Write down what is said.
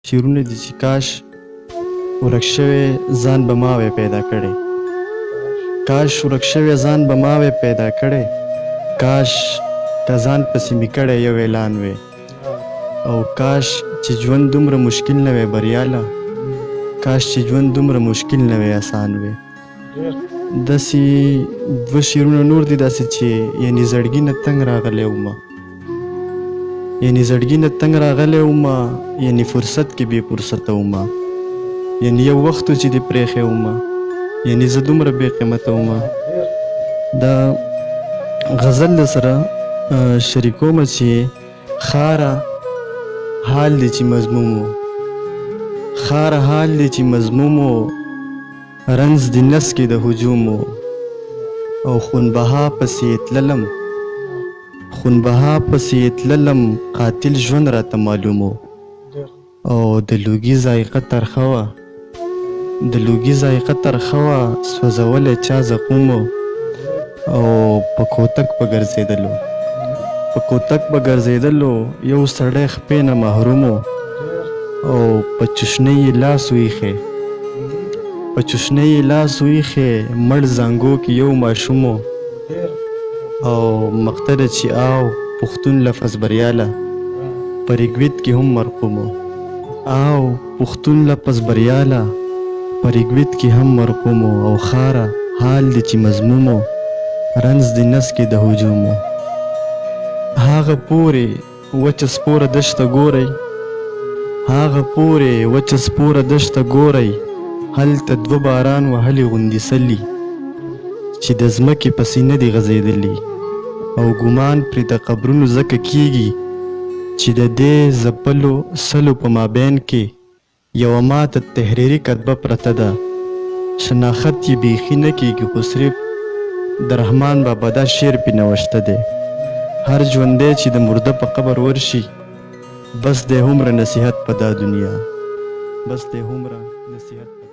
شعرونه دي چې کاش ورک شوی ځان به ما وی پیدا کړی، کاش ورک شوی ځان به ما وی پیدا کړی، کاش که ځان پسې مې کړی یو اعلان وی، او کاش چې ژوند دومره مشکل نه وی بریاله، کاش چې ژوند دومره مشکل نه وی آسان وی. داسې دوه شعرونه نور دي داسې چې یعنې زړګي نه تنګ راغلی ومه، یعنې زړګي نه تنګ راغلی ومه، یعنې فرصت کې بې فرصته ومه، یعنې یو وخت و چې دې پرېښی ومه، یعنې زه دومره بې قیمته ومه. دا غزل در سره شریکومه چې خاره حال دی چې مضموم و، خاره حال دی چې مضموم و، رنځ د نس کې د هجوم و، او خونبها پسې تللم، خونبها پسې تللم، قاتل ژوند راته معلوم و، او د لوګي ذایقه ترخه وه، د لوګي ذایقه ترخه وه، سوځولی چا زخم و، او په کوتک په ګرځېدلو، په کوتک په ګرځېدلو یو سړی خپې نه محروم و، او په چشنۍ یې لاس وایښی، په چشنۍ یې لاس وایښی، مړ زانګو کې یو ماشوم و، او مقتله چې آو پښتون لفظ بریاله، په ریګوید کې هم مرقوم و، آو پښتون لفظ بریاله، په ریګوید کې هم مرقوم و، او خاره حال دی چې مضموم و، رنځ د نس کې د هجوم و. هغه پورې وچه سپوره دشته ګورئ، هغه پورې وچه سپوره دشته ګورئ، هلته دوه باران وهلې غوندې سلي، چې د ځمکې پسې نه دي غځېدلي، او ګمان پرې د قبرونو ځکه کیږي چې د دې ځپلو سلو په مابین کې یوه ماته تحریري کتبه پرته ده، شناخت یې بیخي نه کیږي، خو صرف د رحمان بابا دا شعر پې نوشته دی. هر ژوندی چې د مرده په قبر ورشي، بس دی هومره نصیحت په دا دنیا، بس دی هومره نصیحت.